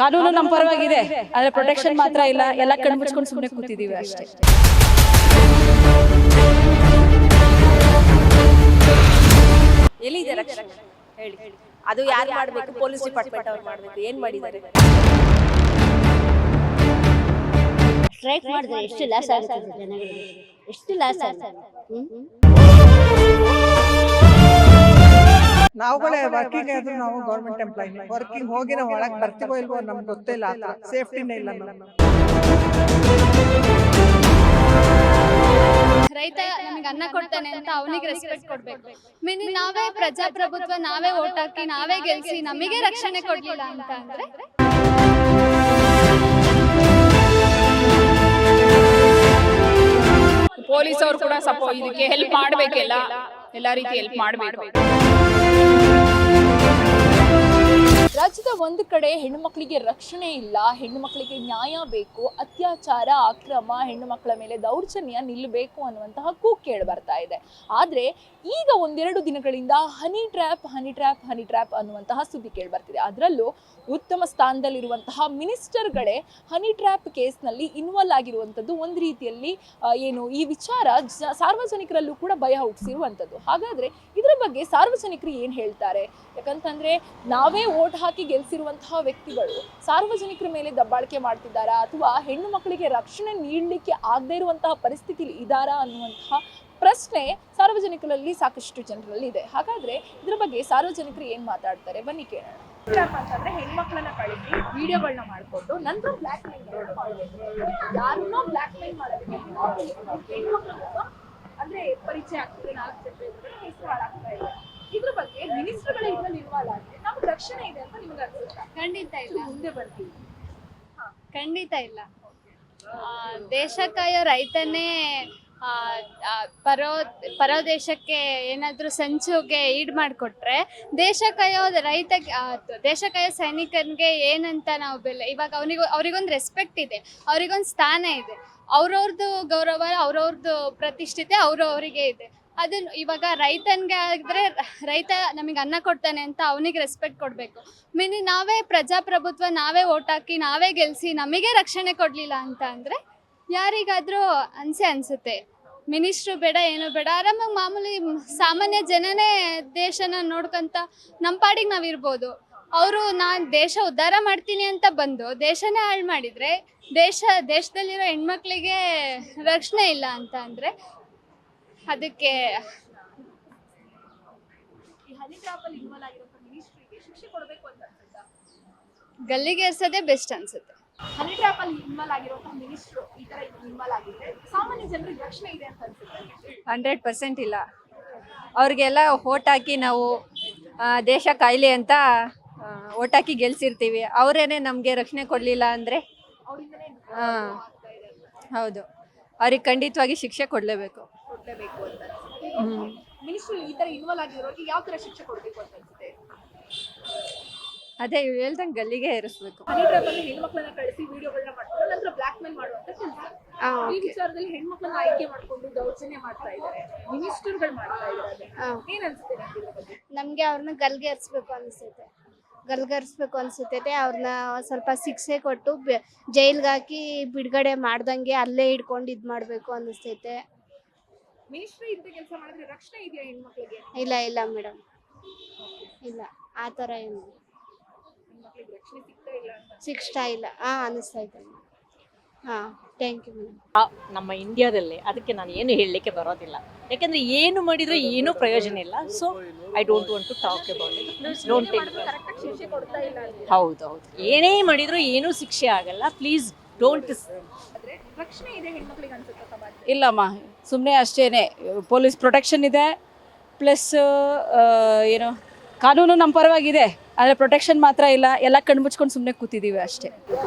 ಕಾನೂನು ನಮ್ಮ ಪರವಾಗಿದೆ, ಆದ್ರೆ ಪ್ರೊಟೆಕ್ಷನ್ ಮಾತ್ರ ಇಲ್ಲ. ಎಲ್ಲ ಕಣ್ಣು ಮುಚ್ಕೊಂಡು ಸುಮ್ಮನೆ ಕೂತಿದೀವಿ ಅಷ್ಟೇ. ಎಲ್ಲಿದೆ ರಕ್ಷಣೆ ಹೇಳಿ? ಅದು ಯಾರು ಮಾಡಬೇಕು? ಪೊಲೀಸ್ ಡಿಪಾರ್ಟ್ಮೆಂಟ್ ಅವ್ರು ಮಾಡಬೇಕು. ಏನು ಮಾಡಿದ್ದಾರೆ? ಸ್ಟ್ರೈಕ್ ಮಾಡಿದ್ರೆ ಎಷ್ಟು ಲಾಸ್ ಆಗುತ್ತೆ ಜನಗಳಿಗೆ, ಎಷ್ಟು ಲಾಸ್ ಆಗುತ್ತೆ. ನಾವುಗಳೇ ವರ್ಕಿಂಗ್ ಆದ್ರೂ ನಾವು ಗೌರ್ಮೆಂಟ್ ಎಂಪ್ಲಾಯ್, ವರ್ಕಿಂಗ್ ಹೋಗಿ ನಾವು ಒಳಗೆ ಬರ್ತೀವೋ ಇಲ್ವೋ ನಮ್ಗೆ ಗೊತ್ತೇ ಇಲ್ಲ, ಸೇಫ್ಟಿನೇ ಇಲ್ಲ ನಮ್ಗೆ. ರೈತ ನಮಗೆ ಅನ್ನ ಕೊಡ್ತಾನೆ ಅಂತ ಅವನಿಗೆ ರೆಸ್ಪೆಕ್ಟ್ ಕೊಡ್ಬೇಕು. ನಾವೇ ಪ್ರಜಾಪ್ರಭುತ್ವ, ನಾವೇ ಓಟ್ ಹಾಕಿ ನಾವೇ ಗೆಲ್ಸಿ ನಮಗೆ ರಕ್ಷಣೆ ಕೊಡ್ಲಿಲ್ಲ ಅಂತ ಅಂದ್ರೆ ಪೊಲೀಸ್ ಅವರು ಕೂಡ ಇದಕ್ಕೆ ಹೆಲ್ಪ್ ಮಾಡ್ಬೇಕೆಲ್ಲ, ಎಲ್ಲಾ ರೀತಿ ಹೆಲ್ಪ್ ಮಾಡ್ಬೇಕು. ರಾಜ್ಯದ ಒಂದು ಕಡೆ ಹೆಣ್ಣು ಮಕ್ಕಳಿಗೆ ರಕ್ಷಣೆ ಇಲ್ಲ, ಹೆಣ್ಣು ಮಕ್ಕಳಿಗೆ ನ್ಯಾಯ ಬೇಕು, ಅತ್ಯಾಚಾರ, ಅಕ್ರಮ, ಹೆಣ್ಣು ಮಕ್ಕಳ ಮೇಲೆ ದೌರ್ಜನ್ಯ ನಿಲ್ಲಬೇಕು ಅನ್ನುವಂತಹ ಕೂಗು ಕೇಳಿ ಬರ್ತಾ ಇದೆ. ಆದರೆ ಈಗ ಒಂದೆರಡು ದಿನಗಳಿಂದ ಹನಿ ಟ್ರ್ಯಾಪ್ ಅನ್ನುವಂತಹ ಸುದ್ದಿ ಕೇಳಿ ಬರ್ತಿದೆ. ಅದರಲ್ಲೂ ಉತ್ತಮ ಸ್ಥಾನದಲ್ಲಿರುವಂತಹ ಮಿನಿಸ್ಟರ್ಗಳೇ ಹನಿ ಟ್ರ್ಯಾಪ್ ಕೇಸ್ನಲ್ಲಿ ಇನ್ವಾಲ್ವ್ ಆಗಿರುವಂಥದ್ದು ಒಂದು ರೀತಿಯಲ್ಲಿ ಈ ವಿಚಾರ ಸಾರ್ವಜನಿಕರಲ್ಲೂ ಕೂಡ ಭಯ ಹುಟ್ಟಿಸಿರುವಂಥದ್ದು. ಹಾಗಾದರೆ ಇದರ ಬಗ್ಗೆ ಸಾರ್ವಜನಿಕರು ಏನು ಹೇಳ್ತಾರೆ? ಯಾಕಂತಂದರೆ ನಾವೇ ಓಟ್ ಹಾಕಿ ಗೆಲ್ಸಿರುವಂತಹ ವ್ಯಕ್ತಿಗಳು ಸಾರ್ವಜನಿಕರ ಮೇಲೆ ದಬ್ಬಾಳಿಕೆ ಮಾಡ್ತಿದ್ದಾರಾ, ಅಥವಾ ಹೆಣ್ಣು ಮಕ್ಕಳಿಗೆ ರಕ್ಷಣೆ ನೀಡಲಿಕ್ಕೆ ಆಗದೇ ಇರುವಂತಹ ಪರಿಸ್ಥಿತಿಲಿ ಇದ್ದಾರಾ ಅನ್ನುವಂತಹ ಪ್ರಶ್ನೆ ಸಾರ್ವಜನಿಕರಲ್ಲಿ ಸಾಕಷ್ಟು ಜನರಲ್ಲಿ ಇದೆ. ಹಾಗಾದ್ರೆ ಇದರ ಬಗ್ಗೆ ಸಾರ್ವಜನಿಕರು ಏನ್ ಮಾತಾಡ್ತಾರೆ ಬನ್ನಿ ಕೇಳೋಣ. ಅಂತಂದ್ರೆ ಹೆಣ್ಮಕ್ಳನ್ನ ಕಳಿಸಿ ವಿಡಿಯೋಗಳನ್ನ ಮಾಡ್ಕೊಂಡು ನಂತರ ಬ್ಲಾಕ್ ಮೇಲ್ ಯಾರನ್ನೋ ಬ್ಲಾಕ್ ಮೇಲ್ ಮಾಡೋದಕ್ಕೆ ಹೆಣ್ಮಕ್ಳು ಅಂದ್ರೆ ಪರಿಚಯ ಆಗ್ತದೆ, 4 ಜನರ ಹೆಸರು ಹಾಳಾಗ್ತಾ ಇದೆ. ಇದ್ರ ಬಗ್ಗೆ ಮಿನಿಸ್ಟರ್ಗಳೇ ಇದ್ರಲ್ಲಿ ಇನ್ವಾಲ್ವ್ ಆಗಿದೆ, ನಮ್ಗೆ ರಕ್ಷಣೆ ಇದೆ ಅಂತ ನಿಮ್ಗೆ ಅನ್ಸುತ್ತಾ? ಖಂಡಿತ ಇಲ್ಲ, ಮುಂದೆ ಬರ್ತೀವಿ. ಖಂಡಿತ ಇಲ್ಲ. ದೇಶ ಕಾಯೋ ರೈತನೇ ಪರೋ ದೇಶಕ್ಕೆ ಏನಾದರೂ ಸಂಚುಗೆ ಈಡ್ ಮಾಡಿಕೊಟ್ರೆ ದೇಶ ಕಾಯೋ ದೇಶ ಕಾಯೋ ಸೈನಿಕನಿಗೆ ಏನಂತ ನಾವು ಬೆಲೆ, ಇವಾಗ ಅವ್ರಿಗೊಂದು ರೆಸ್ಪೆಕ್ಟ್ ಇದೆ, ಅವ್ರಿಗೊಂದು ಸ್ಥಾನ ಇದೆ, ಅವ್ರವ್ರದ್ದು ಗೌರವ, ಅವ್ರವ್ರದ್ದು ಪ್ರತಿಷ್ಠಿತೆ ಅವರಿಗೆ ಇದೆ. ಅದನ್ನು ಇವಾಗ ರೈತನಿಗೆ ಆಗಿದ್ರೆ ರೈತ ನಮಗೆ ಅನ್ನ ಕೊಡ್ತಾನೆ ಅಂತ ಅವನಿಗೆ ರೆಸ್ಪೆಕ್ಟ್ ಕೊಡಬೇಕು. ನಾವೇ ಪ್ರಜಾಪ್ರಭುತ್ವ, ನಾವೇ ಓಟ್ ಹಾಕಿ ನಾವೇ ಗೆಲ್ಸಿ ನಮಗೆ ರಕ್ಷಣೆ ಕೊಡಲಿಲ್ಲ ಅಂತ ಅಂದರೆ ಯಾರಿಗಾದರೂ ಅನಿಸುತ್ತೆ. ಮಿನಿಸ್ಟ್ರು ಬೇಡ, ಏನು ಬೇಡ, ಆರಾಮಾಗಿ ಮಾಮೂಲಿ ಸಾಮಾನ್ಯ ಜನನೇ ದೇಶನ ನೋಡ್ಕೊಂತ ನಮ್ಮ ಪಾಡಿಗೆ ನಾವಿರ್ಬೋದು. ಅವರು ನಾನು ದೇಶ ಉದ್ಧಾರ ಮಾಡ್ತೀನಿ ಅಂತ ಬಂದು ದೇಶನೇ ಹಾಳು ಮಾಡಿದರೆ, ದೇಶದಲ್ಲಿರೋ ಹೆಣ್ಮಕ್ಳಿಗೆ ರಕ್ಷಣೆ ಇಲ್ಲ ಅಂತ ಅಂದರೆ ಅದಕ್ಕೆ ಗಲ್ಲಿಗೆ ಏರ್ಸೋದೇ ಬೆಸ್ಟ್ ಅನ್ಸುತ್ತೆ. ಹನಿ ಟ್ರ್ಯಾಪ್ ಅಲ್ಲಿ ಇನ್ವಾಲ್ವ್ ಆಗಿರುವಂತಹ ಮಿನಿಸ್ಟ್ರು ಈ ತರ ಇನ್ವಾಲ್ವ್ ಆಗಿದ್ರೆ ಸಾಮಾನ್ಯ ಜನರಿಗೆ ರಕ್ಷಣೆ ಇದೆ ಅಂತ ಅನ್ಸುತ್ತೆ? 100% ಇಲ್ಲ. ಅವ್ರಿಗೆಲ್ಲ ಓಟ್ ಹಾಕಿ ನಾವು ದೇಶ ಕಾಯ್ಲಿ ಅಂತ ಓಟ್ ಹಾಕಿ ಗೆಲ್ಸಿರ್ತೀವಿ, ಅವರೇನೆ ನಮಗೆ ರಕ್ಷಣೆ ಕೊಡಲಿಲ್ಲ ಅಂದರೆ ಹೌದು, ಅವ್ರಿಗೆ ಖಂಡಿತವಾಗಿ ಶಿಕ್ಷೆ ಕೊಡಲೇಬೇಕು ಅಂತ ಮಿನಿಸ್ಟ್ರು ಈ ತರ ಇನ್ವಾಲ್ವ್ ಆಗಿರೋರಿಗೆ ಯಾವ ತರ ಶಿಕ್ಷೆ ಕೊಡಬೇಕು ಅಂತ ಅನ್ಸುತ್ತೆ? ಅದೇ ಹೇಳ್ದಂಗೆ ಗಲ್ಲಿಗೆ ಏರಿಸ್ಬೇಕು. ಹನಿ ಟ್ರ್ಯಾಪ್ ಅಲ್ಲಿ ಹೆಣ್ಮಕ್ಳನ್ನ ಕಳಿಸಿ ವಿಡಿಯೋಗಳನ್ನ ಮಾಡ್ಕೊಂಡು ನಂತರ ಬ್ಲಾಕ್ ಮೇಲ್ ಮಾಡುವಂತ ಕೆಲಸ. ಈ ವಿಚಾರದಲ್ಲಿ ಹೆಣ್ಮಕ್ಳನ್ನ ಆಯ್ಕೆ ಮಾಡ್ಕೊಂಡು ದೌರ್ಜನ್ಯ ಮಾಡ್ತಾ ಇದ್ದಾರೆ, ಮಿನಿಸ್ಟರ್ಗಳು ಮಾಡ್ತಾ ಇದ್ದಾರೆ. ಏನ್ ಅನ್ಸುತ್ತೆ ನಿಮ್ಗೆ? ನಮ್ಗೆ ಅವ್ರನ್ನ ಗಲ್ಗೇರಿಸ್ಬೇಕು ಅನ್ಸುತ್ತೆ. ಅವ್ರನ್ನ ಸ್ವಲ್ಪ ಶಿಕ್ಷೆ ಕೊಟ್ಟು ಜೈಲ್ಗೆ ಹಾಕಿ ಬಿಡುಗಡೆ ಮಾಡ್ದಂಗೆ ಅಲ್ಲೇ ಹಿಡ್ಕೊಂಡು ಇದ್ ಮಾಡ್ಬೇಕು ಅನಿಸ್ತೈತೆ. ಮಿನಿಸ್ಟ್ರಿ ಇಂತ ಕೆಲಸ ಮಾಡಿದ್ರೆ ರಕ್ಷಣೆ ಇದೆಯಾ ಹೆಣ್ಮಕ್ಳಿಗೆ? ಇಲ್ಲ ಮೇಡಮ್, ಇಲ್ಲ, ಆ ಥರ ಏನು ಸಿಗ್ತಾ ಇಲ್ಲ ಅನಿಸ್ತೈತೆ. Thank you madam. ನಮ್ಮ ಇಂಡಿಯಾದಲ್ಲಿ ಅದಕ್ಕೆ ನಾನು ಏನು ಹೇಳಲಿಕ್ಕೆ ಬರೋದಿಲ್ಲ, ಯಾಕಂದ್ರೆ ಏನು ಮಾಡಿದ್ರು ಏನೂ ಪ್ರಯೋಜನ ಇಲ್ಲ. So I don't want to talk about it. Don't take. ಹೌದು, ಏನೇ ಮಾಡಿದ್ರು ಏನೂ ಶಿಕ್ಷೆ ಆಗಲ್ಲ. Please don't. ರಕ್ಷಣೆ ಇದೆ ಹೆಣ್ಮಕ್ಳಿಗೆ ಅನ್ಸುತ್ತೆ ಸಮಾಜ? ಇಲ್ಲಮ್ಮ, ಸುಮ್ಮನೆ ಅಷ್ಟೇನೆ. ಪೊಲೀಸ್ ಪ್ರೊಟೆಕ್ಷನ್ ಇದೆ, ಪ್ಲಸ್ ಕಾನೂನು ನಮ್ಮ ಪರವಾಗಿದೆ, ಆದರೆ ಪ್ರೊಟೆಕ್ಷನ್ ಮಾತ್ರ ಇಲ್ಲ. ಎಲ್ಲ ಕಣ್ಣು ಮುಚ್ಕೊಂಡು ಸುಮ್ಮನೆ ಕೂತಿದ್ದೀವಿ ಅಷ್ಟೇ.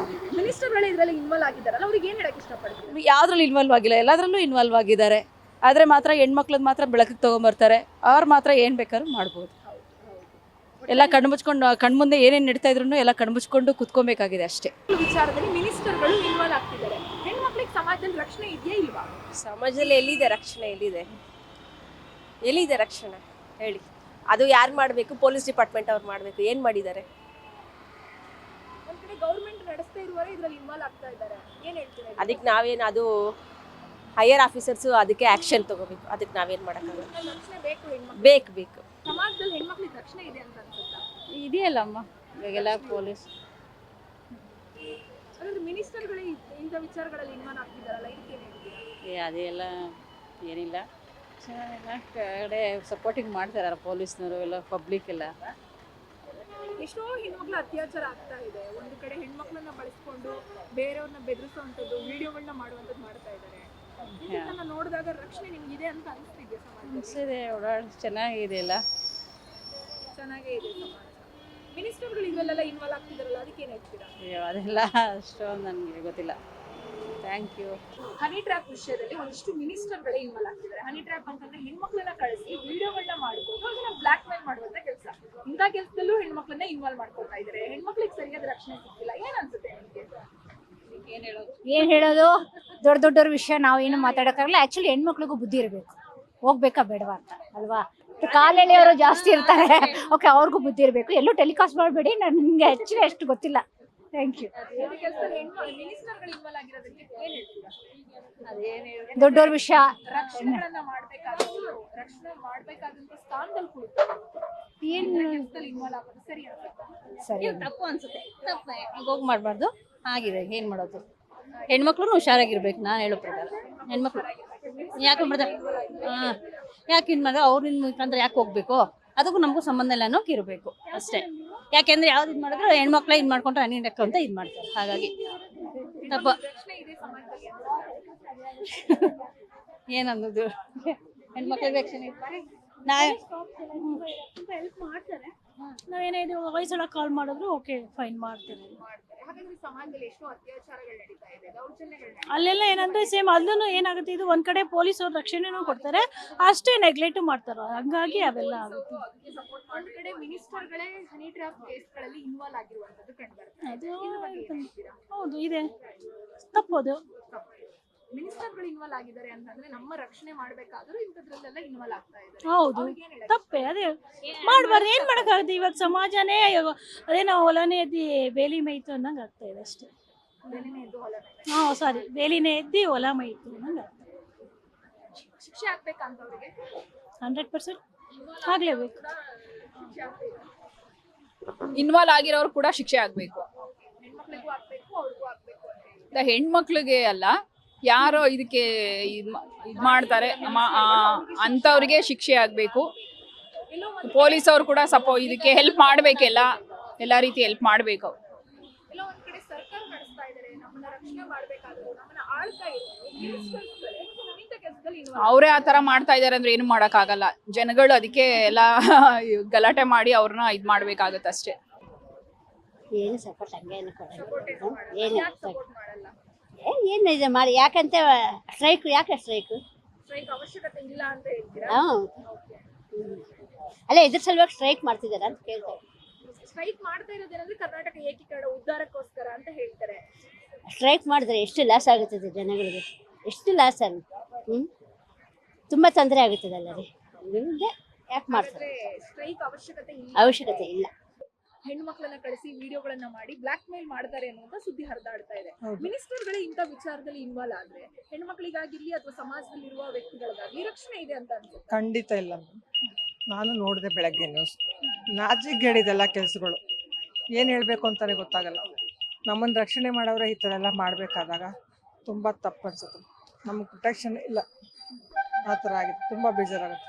ಮಿನಿಸ್ಟರ್ಗಳು ಇದರಲ್ಲಿ ಇನ್ವಾಲ್ವ್ ಆಗಿದ್ದಾರಲ್ಲ, ಅವ್ರಿಗೆ ಏನು ಹೇಳಕ್ಕೆ ಇಷ್ಟಪಡ್ತೀವಿ? ಯಾವುದ್ರಲ್ಲಿ ಇನ್ವಾಲ್ವ್ ಆಗಿಲ್ಲ, ಎಲ್ಲದರಲ್ಲೂ ಇನ್ವಾಲ್ವ್ ಆಗಿದ್ದಾರೆ. ಆದರೆ ಮಾತ್ರ ಹೆಣ್ಮಕ್ಳದ್ದು ಮಾತ್ರ ಬೆಳಕಿಗೆ ತೊಗೊಂಬರ್ತಾರೆ, ಅವ್ರು ಮಾತ್ರ ಏನು ಬೇಕಾದ್ರೂ ಮಾಡ್ಬೋದು. ಎಲ್ಲ ಕಣ್ಣು ಮುಚ್ಕೊಂಡು ಕಣ್ಮುಂದೆ ಏನೇನು ನಡೀತಾ ಇದ್ರು ಎಲ್ಲ ಕಣ್ಣು ಮುಚ್ಕೊಂಡು ಕುತ್ಕೊಬೇಕಾಗಿದೆ ಅಷ್ಟೇ. ವಿಚಾರದಲ್ಲಿ ಮಿನಿಸ್ಟರ್ಗಳು ಇನ್ವಾಲ್ವ್ ಆಗ್ತಿದ್ದಾರೆ, ಹೆಣ್ಮಕ್ಳಿಗೆ ಸಮಾಜದಲ್ಲಿ ರಕ್ಷಣೆ ಇದೆಯಾ ಇಲ್ವಾ? ಸಮಾಜದಲ್ಲಿ ಎಲ್ಲಿದೆ ರಕ್ಷಣೆ? ಎಲ್ಲಿದೆ ರಕ್ಷಣೆ ಹೇಳಿ? ಅದು ಯಾರು ಮಾಡಬೇಕು? ಪೊಲೀಸ್ ಡಿಪಾರ್ಟ್ಮೆಂಟ್ ಅವ್ರು ಮಾಡಬೇಕು. ಏನು ಮಾಡಿದ್ದಾರೆ? ಒಂದ್ ಕಡೆ ಗೌರ್ಮೆಂಟ್ ಇರುವವರು ಇದ್ರಲ್ಲಿ ಇನ್ವಾಲ್ವ್ ಆಗ್ತಾ ಇದ್ದಾರೆ, ಏನ್ ಹೇಳ್ತೀರಾ? ಅದಕ್ಕೆ ನಾವೇನು ಅದು ಹೈಯರ್ ಆಫೀಸರ್ಸು ಅದಕ್ಕೆ ಆ್ಯಕ್ಷನ್ ತಗೋಬೇಕು. ಅದಕ್ಕೆ ನಾವೇನು ಮಾಡೋಕ್ಕಾಗಲ್ಲ. ರಕ್ಷಣೆ ಬೇಕು ಹೆಣ್ಮಕ್ಳು. ಬೇಕು ಸಮಾಜದಲ್ಲಿ ಹೆಣ್ಮಕ್ಳಿಗೆ ರಕ್ಷಣೆ ಇದೆ ಅಂತ ಅನ್ಸುತ್ತಾ? ಇದೆಯಲ್ಲಮ್ಮ ಇವಾಗೆಲ್ಲ ಪೊಲೀಸ್. ಹಾಗಾದ್ರೆ ಮಿನಿಸ್ಟರ್ಗಳೇ ಇಂಥ ವಿಚಾರಗಳಲ್ಲಿ ಇನ್ವಾಲ್ವ್ ಆಗ್ತಿದಾರಲ್ಲ, ಇದಕ್ಕೆ ಏನ್ ಹೇಳ್ತೀರಾ? ಅದೆಲ್ಲ ಏನಿಲ್ಲ, ಚೆನ್ನಾಗೆಲ್ಲ ಕಡೆ ಸಪೋರ್ಟಿಂಗ್ ಮಾಡ್ತಾರಲ್ಲ ಪೊಲೀಸ್ನವರು ಎಲ್ಲ, ಪಬ್ಲಿಕ್ ಎಲ್ಲ. ಎಷ್ಟೋ ಹೆಣ್ಮಕ್ಳು ಅತ್ಯಾಚಾರ ಆಗ್ತಾ ಇದೆ. ಒಂದು ಕಡೆ ಹೆಣ್ಮಕ್ಳನ್ನ ಬಳಸ್ಕೊಂಡು ಬೇರೆಯವ್ರನ್ನ ಬೆದರಿಸುವಂಥದ್ದು, ವಿಡಿಯೋಗಳನ್ನ ಮಾಡುವಂಥದ್ದು ಮಾಡ್ತಾ ಇದ್ದಾರೆ. ಇದನ್ನ ನೋಡಿದಾಗ ರಕ್ಷಣೆ ನಿಮ್ಗಿದೆ ಅಂತ ಅನಿಸ್ತಿದೆ ಸಮಾಜದಲ್ಲಿ? ಅನಿಸಿದೆ, ಚೆನ್ನಾಗಿದೆ ಎಲ್ಲ. ಚೆನ್ನಾಗೇ ಇದೆ ಸಮಾಜ. ಮಿನಿಸ್ಟರ್ಗಳು ಇದ್ರಲ್ಲೆಲ್ಲ ಇನ್ವಾಲ್ವ್ ಆಗ್ತಿದಾರಲ್ಲ, ಅದಕ್ಕೆ ಏನ್ ಹೇಳ್ತೀರಾ? ಅದೆಲ್ಲ ಅಷ್ಟೊಂದು ನನಗೆ ಗೊತ್ತಿಲ್ಲ. Thank you. ಹನಿ ಟ್ರ್ಯಾಪ್ ವಿಷಯದಲ್ಲಿ ಒಂದಿಷ್ಟು ಮಿನಿಸ್ಟರ್ಗಳೇ ಇನ್ವಾಲ್ವ್ ಆಗ್ತಿದ್ದಾರೆ. ಹನಿ ಟ್ರ್ಯಾಪ್ ಅಂತಂದ್ರೆ ಹೆಣ್ಮಕ್ಳನ್ನ ಕಳಿಸಿ ವಿಡಿಯೋಗಳನ್ನ ಮಾಡಿಕೊಂಡು ಅದನ್ನ ಬ್ಲಾಕ್ ಮೇಲ್ ಮಾಡುವಂತ ಕೆಲಸ. ಇಂಥ ಕೆಲಸದಲ್ಲೂ ಹೆಣ್ಮಕ್ಳನ್ನ ಇನ್ವಾಲ್ವ್ ಮಾಡ್ಕೊಳ್ತಾ ಇದ್ದಾರೆ. ಹೆಣ್ಮಕ್ಳಿಗೆ ಸರಿಯಾದ ರಕ್ಷಣೆ ಸಿಗ್ತಿಲ್ಲ. ಏನ್ ಅನ್ಸುತ್ತೆ ನಿಮ್ಗೆ? ಏನ್ ಹೇಳೋದು, ದೊಡ್ಡ ದೊಡ್ಡವ್ರ ವಿಷಯ ನಾವು ಏನು ಮಾತಾಡೋಕ್ಕಾಗಲ್ಲ. ಆಕ್ಚುಲಿ ಹೆಣ್ಮಕ್ಳಿಗೂ ಬುದ್ಧಿ ಇರಬೇಕು, ಹೋಗ್ಬೇಕಾ ಬೇಡವಾ ಅಂತ ಅಲ್ವಾ. ಕಾಲೆಳೆಯವರು ಜಾಸ್ತಿ ಇರ್ತಾರೆ, ಓಕೆ, ಅವ್ರಿಗೂ ಬುದ್ಧಿ ಇರಬೇಕು. ಎಲ್ಲೂ ಟೆಲಿಕಾಸ್ಟ್ ಮಾಡಬೇಡಿ, ನಿಮ್ಗೆ ಹೆಚ್ಚಿನ ಎಷ್ಟು ಗೊತ್ತಿಲ್ಲ. Thank you. ಮಿನಿಸ್ಟರ್ಗಳು ಇನ್ವಾಲ್ವ್ ಆಗಿರೋದಕ್ಕೆ ಏನ್ ಹೇಳ್ತೀರಾ? ದೊಡ್ಡವ್ರ ವಿಷಯ ರಕ್ಷಣೆಗಳನ್ನ ಮಾಡ್ಬೇಕಾದಂತ ಸ್ಥಾನದಲ್ಲಿ ಕೂಡ್ತಾರೆ. ಏನು ಕೆಲಸದಲ್ಲಿ ಇನ್ವಾಲ್ವ್ ಆಗೋದು ಸರಿ ಅನ್ಸುತ್ತಾ? ಸರಿ ತಪ್ಪು ಅನ್ಸುತ್ತೆ. ತಪ್ಪು ಹೋಗಿ ಮಾಡಬಾರ್ದು. ಆಗಿದೆ, ಏನು ಮಾಡೋದು. ಹೆಣ್ಮಕ್ಳು ಹುಷಾರಾಗಿರ್ಬೇಕು. ನಾನು ಹೇಳೋ ಪ್ರಕಾರ ಹೆಣ್ಮಕ್ಳು ಯಾಕೆ ಮಾಡ್ತಾರೆ, ಯಾಕೆ ಇದು ಮಾಡಿದ್ರೆ ಅವ್ರ ಮುಖಾಂತರ ಯಾಕೆ ಹೋಗ್ಬೇಕು, ಅದಕ್ಕೂ ನಮಗೂ ಸಂಬಂಧ ಇಲ್ಲ ಅನ್ನೋಕೆ ಇರಬೇಕು ಅಷ್ಟೇ. ಯಾಕೆಂದ್ರೆ ಯಾವ್ದು ಇದು ಮಾಡಿದ್ರು ಹೆಣ್ಮಕ್ಳೇ ಇದು ಮಾಡ್ಕೊಂಡ್ರೆ ಅನಿಡಕ್ಕ ಅಂತ ಇದು ಮಾಡ್ತಾರೆ. ಹಾಗಾಗಿ ತಪ್ಪ ಏನನ್ನೋದು ಹೆಣ್ಮಕ್ಳಿಗೆ ರಕ್ಷಣೆ ನಾವೇನೇ ಇದು ವಾಯ್ಸ್ ಒಳಗೆ ಕಾಲ್ ಮಾಡಿದ್ರು ಓಕೆ ಫೈನ್ ಮಾಡ್ತೇವೆ. ಹಾಗಾದ್ರೆ ಸಮಾಜದಲ್ಲಿ ಎಷ್ಟೋ ಅತ್ಯಾಚಾರಗಳು ನಡೀತಾ ಇದೆ, ದೌರ್ಜನ್ಯಗಳು. ಅಲ್ಲೆಲ್ಲ ಏನಂದ್ರೆ ಸೇಮ್ ಅಲ್ಲೂ ಏನಾಗುತ್ತೆ, ಇದು ಒಂದ್ ಕಡೆ ಪೊಲೀಸ್ ಅವ್ರು ರಕ್ಷಣೆನೂ ಕೊಡ್ತಾರೆ, ಅಷ್ಟೇ ನೆಗ್ಲೆಕ್ಟ್ ಮಾಡ್ತಾರ, ಹಂಗಾಗಿ ಅವೆಲ್ಲ ಆಗುತ್ತೆ. ಒಂದ್ ಕಡೆ ಮಿನಿಸ್ಟರ್ಗಳೇ ಹನಿ ಟ್ರ್ಯಾಪ್ ಕೇಸ್ಗಳಲ್ಲಿ ಇನ್ವಾಲ್ವ್ ಆಗಿರುವಂತದ್ದು ಕಂಡು ಬರ್ತದೆ. ಹೌದು, ಇದೆ, ತಪ್ಪೋದು. ಮಿನಿಸ್ಟರ್ಗಳು ಇನ್ವಾಲ್ವ್ ಆಗಿದ್ದಾರೆ ಅಂತಂದ್ರೆ ನಮ್ಮ ರಕ್ಷಣೆ ಮಾಡ್ಬೇಕಾದ್ರೂ ಇಂಥದ್ರಲ್ಲೆಲ್ಲ ಇನ್ವಾಲ್ವ್ ಆಗ್ತಾ ಇದ್ದಾರೆ. ಹೌದು, ತಪ್ಪೇ, ಅದೇ ಮಾಡ್ಬಾರ್ದು. ಏನ್ ಮಾಡಕ್ಕಾಗುತ್ತೆ, ಇವಾಗ ಸಮಾಜನೇ ಅದೇನೋ ಹೊಲನೇ ಎದ್ದಿ ಬೇಲಿ ಮೇಯ್ತು ಅನ್ನಂಗೆ ಆಗ್ತಾ ಇದೆ ಅಷ್ಟೇ. ಸಾರಿ, ಬೇಲಿನೇ ಎದ್ದಿ ಹೊಲ ಮೇಯ್ತು ಅನ್ನಂಗೆ ಆಗ್ತಾ ಇದೆ. ಶಿಕ್ಷೆ ಆಗ್ಬೇಕಂತವ್ರಿಗೆ 100% ಆಗ್ಲೇಬೇಕು. ಇನ್ವಾಲ್ವ್ ಆಗಿರೋರು ಕೂಡ ಶಿಕ್ಷೆ ಆಗ್ಬೇಕು. ಹೆಣ್ಮಕ್ಳಿಗೂ ಆಗ್ಬೇಕು, ಅವ್ರಿಗೂ ಆಗ್ಬೇಕು ಅಂತ ಹೇಳಿ. ಹೆಣ್ಮಕ್ಳಿಗೆ ಅಲ್ಲ, ಯಾರೋ ಇದಕ್ಕೆ ಇದು ಮಾಡ್ತಾರೆ ಅಂಥವ್ರಿಗೆ ಶಿಕ್ಷೆ ಆಗಬೇಕು. ಪೊಲೀಸ್ ಅವರು ಕೂಡ ಇದಕ್ಕೆ ಹೆಲ್ಪ್ ಮಾಡಬೇಕೆಲ್ಲ, ಎಲ್ಲ ರೀತಿ ಹೆಲ್ಪ್ ಮಾಡಬೇಕು. ಎಲ್ಲೋ ಒಂದ್ ಕಡೆ ಸರ್ಕಾರ ನಡೆಸ್ತಾ ಇದ್ದಾರೆ, ನಮ್ಮನ್ನ ರಕ್ಷಣೆ ಮಾಡ್ಬೇಕಾದ್ರು, ನಮ್ಮನ್ನ ಆಳ್ತಾ ಇರೋರು ಅವರೇ ಆ ಥರ ಮಾಡ್ತಾ ಇದ್ದಾರೆ ಅಂದ್ರೆ ಏನು ಮಾಡೋಕ್ಕಾಗಲ್ಲ. ಜನಗಳು ಅದಕ್ಕೆ ಎಲ್ಲ ಗಲಾಟೆ ಮಾಡಿ ಅವ್ರನ್ನ ಇದು ಮಾಡ್ಬೇಕಾಗತ್ತೆ ಅಷ್ಟೇ. ಏನು ಸಪೋರ್ಟ್ ಹಂಗೇನು ಏನು ಏನು ಇದೆ ಮಾಡಿ, ಯಾಕಂತ ಸ್ಟ್ರೈಕ್, ಯಾಕೆ ಸ್ಟ್ರೈಕು? ಸ್ಟ್ರೈಕ್ ಅವಶ್ಯಕತೆ ಇಲ್ಲ ಅಂತ ಹೇಳ್ತೀರಾ? ಅಲ್ಲ, ಇದ್ರ ಸಲುವಾಗಿ ಸ್ಟ್ರೈಕ್ ಮಾಡ್ತಿದ್ದಾರೆ ಅಂತ ಕೇಳ್ತಾರೆ. ಸ್ಟ್ರೈಕ್ ಮಾಡ್ತಾ ಇರೋದೇನಂದ್ರೆ ಕರ್ನಾಟಕ ಏಕೀಕರಣ ಉದ್ಧಾರಕ್ಕೋಸ್ಕರ ಅಂತ ಹೇಳ್ತಾರೆ. ಸ್ಟ್ರೈಕ್ ಮಾಡಿದ್ರೆ ಎಷ್ಟು ಲಾಸ್ ಆಗುತ್ತದೆ ಜನಗಳಿಗೆ, ಎಷ್ಟು ಲಾಸ್ ಆಗುತ್ತೆ. ತುಂಬ ತೊಂದರೆ ಆಗುತ್ತದಲ್ಲ ರೀ, ಯಾಕೆ ಮಾಡ್ತಾರೆ? ಸ್ಟ್ರೈಕ್ ಅವಶ್ಯಕತೆ ಇಲ್ಲ. ಅವಶ್ಯಕತೆ ಇಲ್ಲ. ಹೆಣ್ಮಕ್ಳನ್ನ ಕಳಿಸಿ ವಿಡಿಯೋಗಳನ್ನ ಮಾಡಿ ಬ್ಲಾಕ್ ಮೇಲ್ ಮಾಡ್ತಾರೆ ಅನ್ನುವಂತ ಸುದ್ದಿ ಹರಿದಾಡ್ತಾ ಇದೆ. ಮಿನಿಸ್ಟರ್ಗಳೇ ಇಂಥ ವಿಚಾರದಲ್ಲಿ ಇನ್ವಾಲ್ವ್ ಆದ್ರೆ ಹೆಣ್ಮಕ್ಳಿಗಾಗಿರ್ಲಿ ಅಥವಾ ಸಮಾಜದಲ್ಲಿರುವ ವ್ಯಕ್ತಿಗಳಿಗಾಗ್ಲಿ ರಕ್ಷಣೆ ಇದೆ ಅಂತ ಅನ್ಸುತ್ತೆ? ಖಂಡಿತ ಇಲ್ಲ. ನಾನು ನೋಡಿದೆ ಬೆಳಗ್ಗೆ ನ್ಯೂಸ್, ನಾಚಿಗೆ ಹೇಳಿದೆಲ್ಲ ಕೆಲಸಗಳು ಏನು ಹೇಳಬೇಕು ಅಂತಲೇ ಗೊತ್ತಾಗಲ್ಲ. ನಮ್ಮನ್ನು ರಕ್ಷಣೆ ಮಾಡೋರೆ ಈ ಥರ ಎಲ್ಲ ಮಾಡಬೇಕಾದಾಗ ತುಂಬ ತಪ್ಪು ಅನ್ಸುತ್ತೆ. ನಮಗೆ ಪ್ರೊಟೆಕ್ಷನ್ ಇಲ್ಲ, ಆ ಥರ ಆಗಿದೆ. ತುಂಬ ಬೇಜಾರಾಗುತ್ತೆ.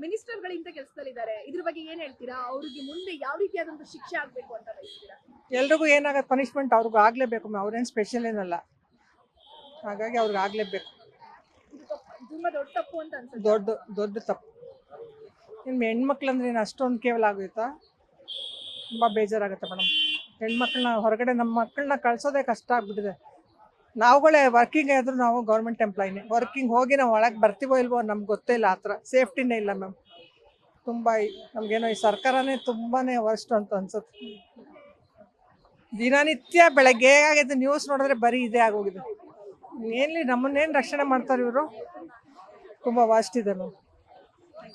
ಮಿನಿಸ್ಟರ್ಗಳು ಇಂಥ ಕೆಲಸದಲ್ಲಿದ್ದಾರೆ, ಇದ್ರ ಬಗ್ಗೆ ಏನ್ ಹೇಳ್ತೀರಾ? ಅವ್ರಿಗೆ ಮುಂದೆ ಯಾವ ರೀತಿಯಾದಂತ ಶಿಕ್ಷೆ ಆಗ್ಬೇಕು ಅಂತ ಬಯಸ್ತೀರಾ? ಎಲ್ರಿಗೂ ಏನಾಗತ್ತೆ ಪನಿಷ್ಮೆಂಟ್ ಅವ್ರಿಗೂ ಆಗ್ಲೇಬೇಕು. ಅವ್ರೇನು ಸ್ಪೆಷಲ್ ಏನಲ್ಲ, ಹಾಗಾಗಿ ಅವ್ರಿಗೆ ಆಗ್ಲೇಬೇಕು. ತುಂಬಾ ದೊಡ್ಡ ತಪ್ಪು ಅಂತ ಅನ್ಸುತ್ತೆ. ದೊಡ್ಡ ತಪ್ಪು. ಇನ್ನು ಹೆಣ್ಮಕ್ಳಂದ್ರೆ ಏನು ಅಷ್ಟೊಂದು ಕೇವಲ ಆಗುತ್ತಾ? ತುಂಬ ಬೇಜಾರಾಗುತ್ತೆ ಮೇಡಮ್. ಹೆಣ್ಮಕ್ಳನ್ನ ಹೊರಗಡೆ, ನಮ್ಮ ಮಕ್ಕಳನ್ನ ಕಳ್ಸೋದೇ ಕಷ್ಟ ಆಗ್ಬಿಟ್ಟಿದೆ. ನಾವುಗಳೇ ವರ್ಕಿಂಗ್ ಆದ್ರೂ ನಾವು ಗೌರ್ಮೆಂಟ್ ಎಂಪ್ಲಾಯಿನೇ. ವರ್ಕಿಂಗ್ ಹೋಗಿ ನಾವು ಒಳಗೆ ಬರ್ತೀವೋ ಇಲ್ವೋ ನಮ್ಗೆ ಗೊತ್ತೇ ಇಲ್ಲ. ಆ ಥರ ಸೇಫ್ಟಿನೇ ಇಲ್ಲ ಮ್ಯಾಮ್. ತುಂಬ ನಮಗೇನೋ ಈ ಸರ್ಕಾರನೇ ತುಂಬಾ ವರ್ಸ್ಟ್ ಅಂತ ಅನ್ಸುತ್ತೆ. ದಿನನಿತ್ಯ ಬೆಳಗ್ಗೆ ಹೇಗಾಗಿದೆ ನ್ಯೂಸ್ ನೋಡಿದ್ರೆ ಬರೀ ಇದೇ ಆಗೋಗಿದೆ. ಏನ್ಲಿ ನಮ್ಮನ್ನೇನು ರಕ್ಷಣೆ ಮಾಡ್ತಾರೆ ಇವರು? ತುಂಬ ವರ್ಸ್ಟ್ ಇದೆ ma'am.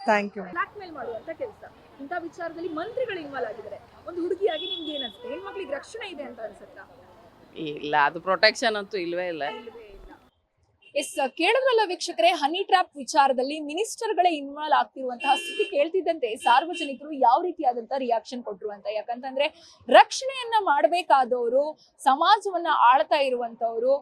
Thank you. Blackmail ಮಾಡುವಂತ ಕೆಲಸ, ಇಂಥ ವಿಚಾರದಲ್ಲಿ ಮಂತ್ರಿಗಳು ಇನ್ವಾಲ್ವ್ ಆಗಿದ್ದಾರೆ. ಒಂದು ಹುಡುಗಿಯಾಗಿ ನಿಮ್ಗೆ ಏನನ್ಸುತ್ತೆ? ಹೆಣ್ಮಕ್ಳಿಗೆ ರಕ್ಷಣೆ ಇದೆ ಅಂತ ಅನ್ಸುತ್ತಾ? ಇಲ್ಲ, ಅದು ಪ್ರೊಟೆಕ್ಷನ್ ಅಂತೂ ಇಲ್ವೇ ಇಲ್ಲ. ಎಸ್, ಕೇಳಿದ್ರಲ್ಲ ವೀಕ್ಷಕರೇ, ಹನಿ ಟ್ರ್ಯಾಪ್ ವಿಚಾರದಲ್ಲಿ ಮಿನಿಸ್ಟರ್ಗಳೇ ಇನ್ವಾಲ್ವ್ ಆಗ್ತಿರುವಂತಹ ಸ್ಥಿತಿ ಕೇಳ್ತಿದ್ದಂತೆ ಸಾರ್ವಜನಿಕರು ಯಾವ ರೀತಿಯಾದಂತಹ ರಿಯಾಕ್ಷನ್ ಕೊಟ್ರು ಅಂತ. ಯಾಕಂತಂದ್ರೆ ರಕ್ಷಣೆಯನ್ನ ಮಾಡಬೇಕಾದವರು, ಸಮಾಜವನ್ನ ಆಳ್ತಾ ಇರುವಂತವ್ರು,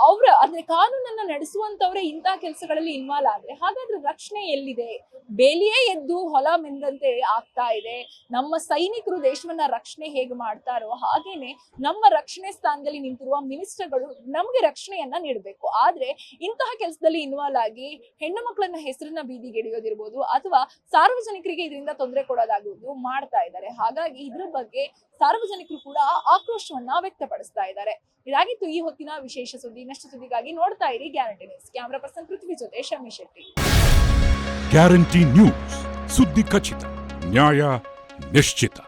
ಅವ್ರ ಅಂದ್ರೆ ಕಾನೂನನ್ನ ನಡೆಸುವಂತವ್ರೆ ಇಂತಹ ಕೆಲಸಗಳಲ್ಲಿ ಇನ್ವಾಲ್ವ್ ಆದ್ರೆ ಹಾಗಾದ್ರೆ ರಕ್ಷಣೆ ಎಲ್ಲಿದೆ? ಬೇಲಿಯೇ ಎದ್ದು ಹೊಲ ಮೆಂದಂತೆ ಆಗ್ತಾ ಇದೆ. ನಮ್ಮ ಸೈನಿಕರು ದೇಶವನ್ನ ರಕ್ಷಣೆ ಹೇಗೆ ಮಾಡ್ತಾರೋ ಹಾಗೇನೆ ನಮ್ಮ ರಕ್ಷಣೆ ಸ್ಥಾನದಲ್ಲಿ ನಿಂತಿರುವ ಮಿನಿಸ್ಟರ್ಗಳು ನಮಗೆ ರಕ್ಷಣೆಯನ್ನ ನೀಡಬೇಕು. ಆದ್ರೆ ಇಂತಹ ಕೆಲಸದಲ್ಲಿ ಇನ್ವಾಲ್ವ್ ಆಗಿ ಹೆಣ್ಣು ಮಕ್ಕಳನ್ನ ಹೆಸರನ್ನ ಬೀದಿಗೆಳೆಯೋದಿರ್ಬೋದು ಅಥವಾ ಸಾರ್ವಜನಿಕರಿಗೆ ಇದರಿಂದ ತೊಂದರೆ ಕೊಡೋದಾಗುವುದು ಮಾಡ್ತಾ ಇದ್ದಾರೆ. ಹಾಗಾಗಿ ಇದ್ರ ಬಗ್ಗೆ ಸಾರ್ವಜನಿಕರು ಕೂಡ ಆಕ್ರೋಶವನ್ನ ವ್ಯಕ್ತಪಡಿಸ್ತಾ ಇದ್ದಾರೆ. ಇದಾಗಿತ್ತು ಈ ಹೊತ್ತಿನ ವಿಶೇಷ ಸುದ್ದಿ. ಇನ್ನಷ್ಟು ಸುದ್ದಿಗಾಗಿ ನೋಡ್ತಾ ಇರಿ ಗ್ಯಾರಂಟಿ ನ್ಯೂಸ್. ಕ್ಯಾಮರಾ ಪರ್ಸನ್ ಪೃಥ್ವಿ ಜೊತೆ ಶಮಿ ಶೆಟ್ಟಿ. ಗ್ಯಾರಂಟಿ ನ್ಯೂಸ್, ಸುದ್ದಿ ಖಚಿತ, ನ್ಯಾಯ ನಿಶ್ಚಿತ.